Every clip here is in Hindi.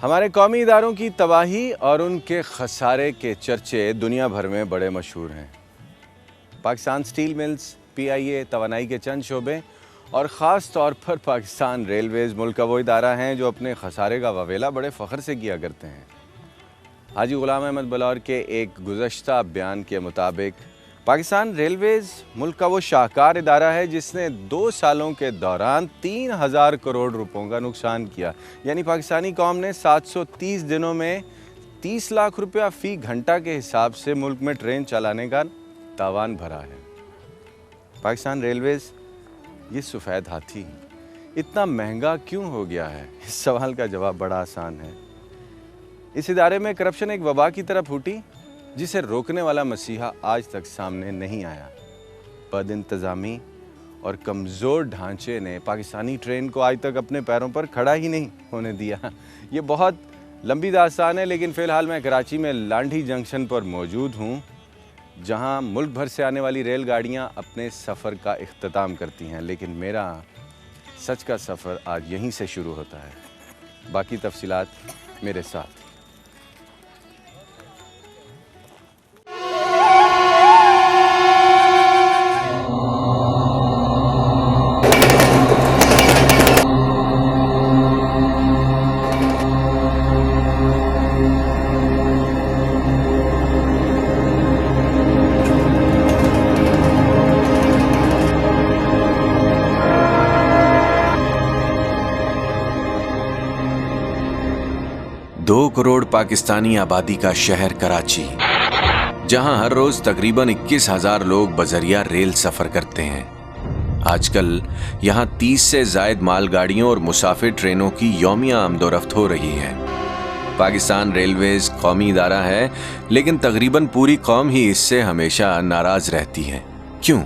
हमारे कौमी इदारों की तबाही और उनके खसारे के चर्चे दुनिया भर में बड़े मशहूर हैं। पाकिस्तान स्टील मिल्स, PIA, तवानाई के चंद शोबे और ख़ास तौर पर पाकिस्तान रेलवेज़ मुल्क का वो इदारा हैं जो अपने खसारे का ववेला बड़े फ़ख्र से किया करते हैं। हाजी ग़ुलाम अहमद बलौर के एक गुज़श्ता बयान के मुताबिक पाकिस्तान रेलवेज़ मुल्क का वो शाहकार इदारा है जिसने 2 सालों के दौरान 3000 करोड़ रुपयों का नुकसान किया। यानी पाकिस्तानी कौम ने 730 दिनों में 30 लाख रुपया फ़ी घंटा के हिसाब से मुल्क में ट्रेन चलाने का तावान भरा है। पाकिस्तान रेलवेज़ ये सफ़ेद हाथी इतना महंगा क्यों हो गया है? इस सवाल का जवाब बड़ा आसान है। इस इदारे में करप्शन एक वबा की तरह फूटी जिसे रोकने वाला मसीहा आज तक सामने नहीं आया। बदइंतज़ामी और कमज़ोर ढांचे ने पाकिस्तानी ट्रेन को आज तक अपने पैरों पर खड़ा ही नहीं होने दिया। ये बहुत लंबी दास्तान है, लेकिन फ़िलहाल मैं कराची में लांढी जंक्शन पर मौजूद हूँ, जहाँ मुल्क भर से आने वाली रेलगाड़ियाँ अपने सफ़र का इख्तिताम करती हैं। लेकिन मेरा सच का सफ़र आज यहीं से शुरू होता है। बाकी तफसीलात मेरे साथ। दो करोड़ पाकिस्तानी आबादी का शहर कराची, जहां हर रोज तकरीबन 21,000 लोग बजरिया रेल सफर करते हैं। आजकल यहां 30 से जायद मालगाड़ियों और मुसाफिर ट्रेनों की यौमिया आमदोरफ्त हो रही है। पाकिस्तान रेलवेज कौमी इदारा है, लेकिन तकरीबन पूरी कौम ही इससे हमेशा नाराज रहती है। क्यों?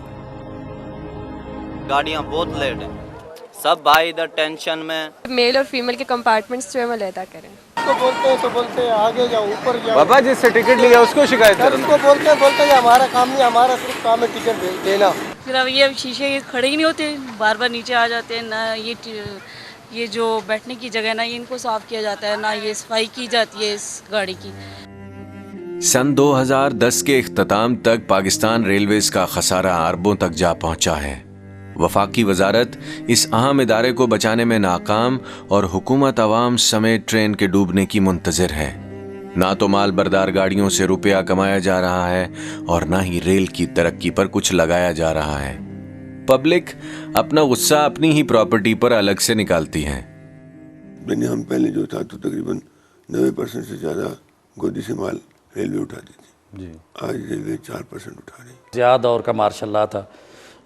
गाड़ियां बहुत लेट है, सब भाई इधर टेंशन में। मेल और फीमेल के कंपार्टमेंट्स जो है वो अलहदा करें। तो बोलते हैं आगे जाओ, ऊपर जाओ। बाबा जिससे टिकट लिया उसको शिकायत करो। उसको बोलते हैं हमारा काम नहीं, हमारा सिर्फ काम है टिकट देना। फिर अब ये शीशे खड़े ही नहीं होते, बार बार नीचे आ जाते हैं। ना ये जो बैठने की जगह ना इनको साफ किया जाता है, ना ये सफाई की जाती है इस गाड़ी की। सन 2010 के इख्तिताम तक पाकिस्तान रेलवेज का खसारा अरबों तक जा पहुंचा है। वफाकी वजारत इस अहम इदारे को बचाने में नाकाम और हुकूमत अवाम समेत ट्रेन के डूबने की मुंतज़िर है। ना तो माल बरदार गाड़ियों से रुपया कमाया जा रहा है और ना ही रेल की तरक्की पर कुछ लगाया जा रहा है। पब्लिक अपना गुस्सा अपनी ही प्रॉपर्टी पर अलग से निकालती है। हम पहले जो था तो तकरीबन 90% से ज़्यादा गोदी से माल रेलवे उठाती थी जी। आज रेलवे 4% उठा रही। ज़्यादा दौर का मार्शल लॉ था।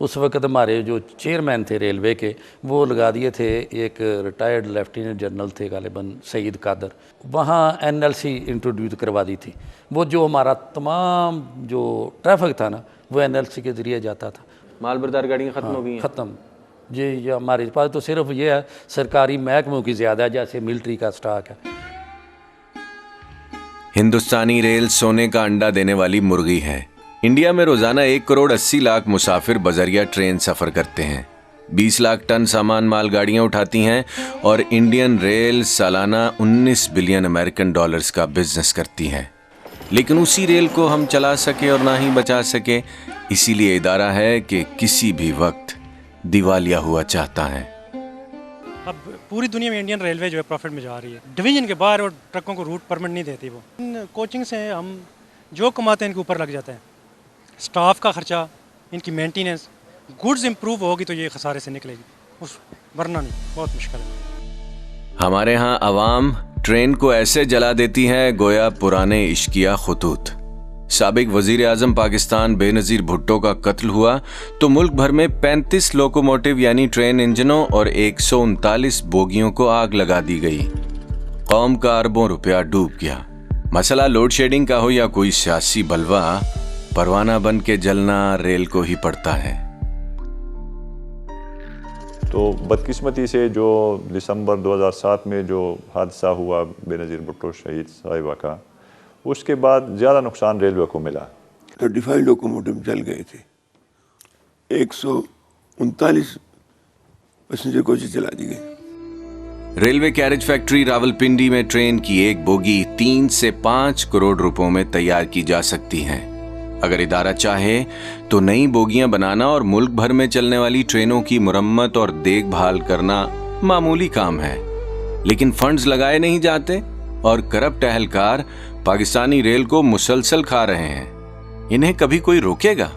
उस वक़्त हमारे जो चेयरमैन थे रेलवे के, वो लगा दिए थे, एक रिटायर्ड लेफ्टिनेंट जनरल थे गालिबन सईद कादर, वहाँ NLC इंट्रोड्यूस करवा दी थी। वो जो हमारा तमाम जो ट्रैफिक था ना, वो NLC के ज़रिए जाता था। माल बरदार गाड़ियाँ ख़त्म हो गई हैं। ख़त्म ये हमारे पास तो सिर्फ ये है, सरकारी महकमों की ज़्यादा, जैसे मिलिट्री का स्टॉक है। हिंदुस्तानी रेल सोने का अंडा देने वाली मुर्गी है। इंडिया में रोजाना 1 करोड़ 80 लाख मुसाफिर बजरिया ट्रेन सफर करते हैं। 20 लाख टन सामान मालगाड़ियां उठाती हैं और इंडियन रेल सालाना 19 बिलियन अमेरिकन डॉलर्स का बिजनेस करती है। लेकिन उसी रेल को हम चला सके और ना ही बचा सके, इसीलिए इदारा है कि किसी भी वक्त दिवालिया हुआ चाहता है। अब पूरी दुनिया में इंडियन रेलवे जो है प्रॉफिट में जा रही है। डिवीजन के बाहर और ट्रकों को रूट परमिट नहीं देती। वो इन कोचिंग से हम जो कमाते हैं इनके ऊपर लग जाता है। स्टाफ का खर्चा, इनकी मेंटेनेंस, गुड्स इंप्रूव होगी तो ये खसारे से निकलेगी, उस वरना नहीं, बहुत मुश्किल है। हमारे यहाँ अवाम ट्रेन को ऐसे जला देती है गोया पुराने इश्किया खुतूत। साबिक वजीर आजम पाकिस्तान बेनज़ीर भुट्टो का कत्ल हुआ तो मुल्क भर में 35 लोकोमोटिव यानी ट्रेन इंजनों और 139 बोगियों को आग लगा दी गई। कौम का अरबों रुपया डूब गया। मसला लोड शेडिंग का हो या कोई सियासी बलवा, परवाना बन के जलना रेल को ही पड़ता है। तो बदकिस्मती से जो दिसंबर 2007 में जो हादसा हुआ बेनज़ीर भुट्टो शहीद साहिबा का, उसके बाद ज़्यादा नुकसान रेलवे को मिला। 35 लोकोमोटिव जल गए थे, 139 पैसेंजर कोचेज चला दी गई। रेलवे कैरेज फैक्ट्री रावलपिंडी में ट्रेन की एक बोगी 3 से 5 करोड़ रुपयों में तैयार की जा सकती है। अगर इदारा चाहे तो नई बोगियां बनाना और मुल्क भर में चलने वाली ट्रेनों की मुरम्मत और देखभाल करना मामूली काम है, लेकिन फंड्स लगाए नहीं जाते और करप्ट अहलकार पाकिस्तानी रेल को मुसलसल खा रहे हैं। इन्हें कभी कोई रोकेगा?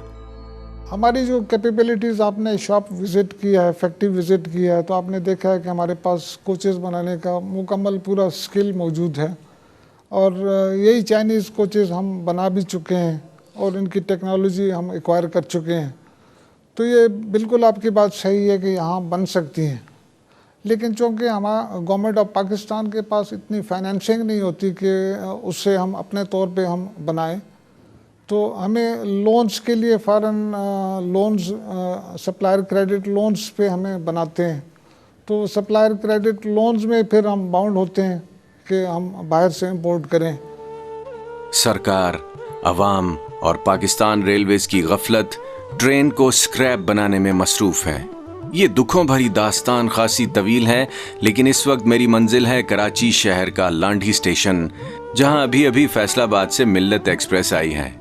हमारी जो कैपेबिलिटीज़, आपने शॉप विज़िट किया है, फैक्ट्री विज़िट किया है, तो आपने देखा है कि हमारे पास कोचेज़ बनाने का मुकम्मल पूरा स्किल मौजूद है और यही चाइनीज़ कोचेज़ हम बना भी चुके हैं और इनकी टेक्नोलॉजी हम एक्वायर कर चुके हैं। तो ये बिल्कुल आपकी बात सही है कि यहाँ बन सकती हैं, लेकिन चूँकि हमारा गवर्नमेंट ऑफ पाकिस्तान के पास इतनी फाइनेंसिंग नहीं होती कि उससे हम अपने तौर पे हम बनाएं, तो हमें लोन्स के लिए foreign loans, supplier credit loans पे हमें बनाते हैं। तो सप्लायर क्रेडिट लोन्स में फिर हम बाउंड होते हैं कि हम बाहर से इंपोर्ट करें। सरकार, अवाम और पाकिस्तान रेलवेज की गफलत ट्रेन को स्क्रैप बनाने में मसरूफ है। ये दुखों भरी दास्तान खासी तवील है, लेकिन इस वक्त मेरी मंजिल है कराची शहर का लांढी स्टेशन, जहां अभी अभी फैसलाबाद से मिल्लत एक्सप्रेस आई है।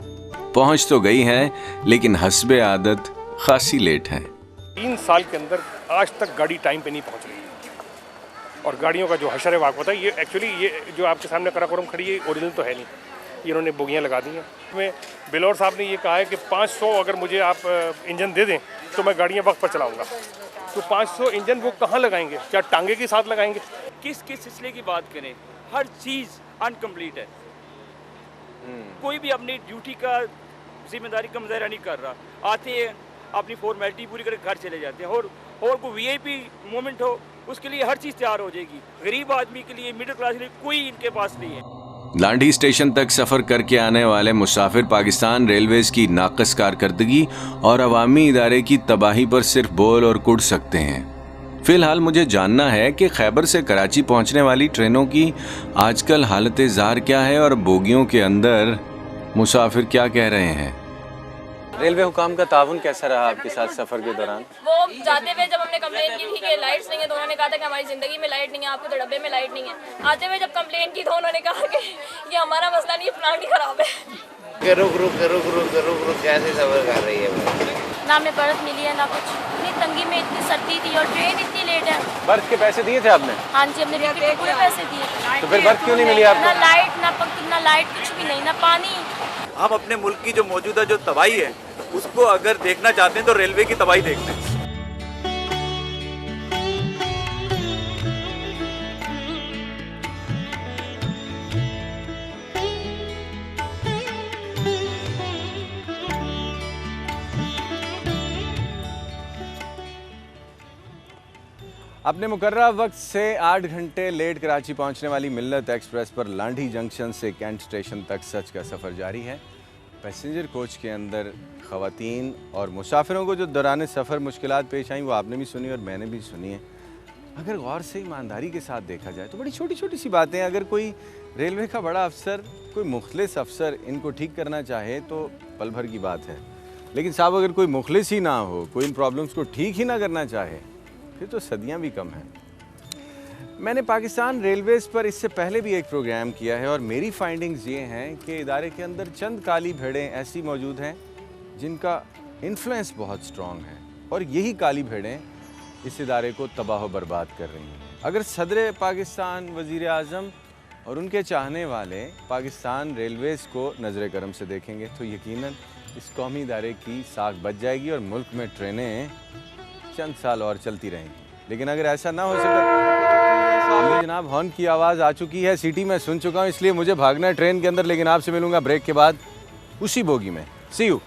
पहुंच तो गई है, लेकिन हस्बे आदत खासी लेट है। 3 साल के अंदर आज तक गाड़ी टाइम पे नहीं पहुंच रही है और गाड़ियों का जो हशर वाक़ है, ये एक्चुअली ये जो आपके सामने कराकोरम खड़ी है ओरिजिनल तो है नहीं, ये इन्होंने बोगियाँ लगा दी हैं। इसमें बिलौर साहब ने ये कहा है कि 500 अगर मुझे आप इंजन दे दें तो मैं गाड़ियाँ वक्त पर चलाऊँगा। तो 500 इंजन वो कहाँ लगाएंगे? क्या टांगे के साथ लगाएंगे? किस सिलसिले की बात करें, हर चीज़ अनकम्प्लीट है। कोई भी अपनी ड्यूटी का जिम्मेदारी का मुजाहरा नहीं कर रहा। आते हैं अपनी फॉर्मेलिटी पूरी करके घर चले जाते हैं और कोई वीआईपी मोमेंट हो उसके लिए हर चीज़ तैयार हो जाएगी। गरीब आदमी के लिए, मिडिल क्लास के लिए कोई इनके पास नहीं है। लांढी स्टेशन तक सफ़र करके आने वाले मुसाफिर पाकिस्तान रेलवेज की नाक़िस कारकर्दगी और अवामी इदारे की तबाही पर सिर्फ बोल और कुड़ सकते हैं। फ़िलहाल मुझे जानना है कि खैबर से कराची पहुंचने वाली ट्रेनों की आजकल हालत ज़ार क्या है और बोगियों के अंदर मुसाफिर क्या कह रहे हैं। रेलवे हुकाम का ताउन कैसा रहा आपके साथ सफ़र के दौरान? वो जाते हुए जब हमने कंप्लेन की थी कि लाइट्स नहीं है, तो उन्होंने कहा था कि हमारी ज़िंदगी में लाइट नहीं है, आपको तो डब्बे में लाइट नहीं है। आते हुए जब कंप्लेन की तो उन्होंने कहा कि ये हमारा मसला नहीं है, प्लान ही ख़राब है। रुक कैसे सफ़र कर रही है? ना हमें बर्फ़ मिली है ना कुछ। इतनी तंगी में, इतनी सर्दी थी और ट्रेन इतनी लेट है। बर्फ़ के पैसे दिए थे आपने? हाँ जी, हमने टिकट के पूरे पैसे दिए। तो फिर बर्फ़ क्यों नहीं मिली आपको? ना लाइट, ना लाइट, कुछ भी नहीं, ना पानी। हम अपने मुल्क की जो मौजूदा जो तबाही है उसको अगर देखना चाहते हैं तो रेलवे की तबाही देखते हैं। अपने मुकर्रर वक्त से 8 घंटे लेट कराची पहुंचने वाली मिल्लत एक्सप्रेस पर लांढी जंक्शन से कैंट स्टेशन तक सच का सफ़र जारी है। पैसेंजर कोच के अंदर ख़वातीन और मुसाफिरों को जो दौरान सफ़र मुश्किलात पेश आई वो आपने भी सुनी और मैंने भी सुनी है। अगर गौर से ईमानदारी के साथ देखा जाए तो बड़ी छोटी छोटी सी बातें, अगर कोई रेलवे का बड़ा अफसर, कोई मुखलिस अफसर इनको ठीक करना चाहे तो पल भर की बात है, लेकिन साहब अगर कोई मुखलिस ही ना हो, कोई इन प्रॉब्लम्स को ठीक ही ना करना चाहे, फिर तो सदियाँ भी कम हैं। मैंने पाकिस्तान रेलवेज़ पर इससे पहले भी एक प्रोग्राम किया है और मेरी फाइंडिंग्स ये हैं कि इदारे के अंदर चंद काली भेड़ें ऐसी मौजूद हैं जिनका इन्फ्लुएंस बहुत स्ट्रॉन्ग है और यही काली भेड़ें इस इदारे को तबाह बर्बाद कर रही हैं। अगर सदर पाकिस्तान, वज़ीर आज़म और उनके चाहने वाले पाकिस्तान रेलवेज़ को नज़र करम से देखेंगे तो यकीनन इस कौमी इदारे की साख बच जाएगी और मुल्क में ट्रेनें चंद साल और चलती रहेंगी। लेकिन अगर ऐसा ना हो सके, जनाब हॉर्न की आवाज़ आ चुकी है, सीटी मैं सुन चुका हूँ, इसलिए मुझे भागना है ट्रेन के अंदर, लेकिन आपसे मिलूंगा ब्रेक के बाद उसी बोगी में। सी यू।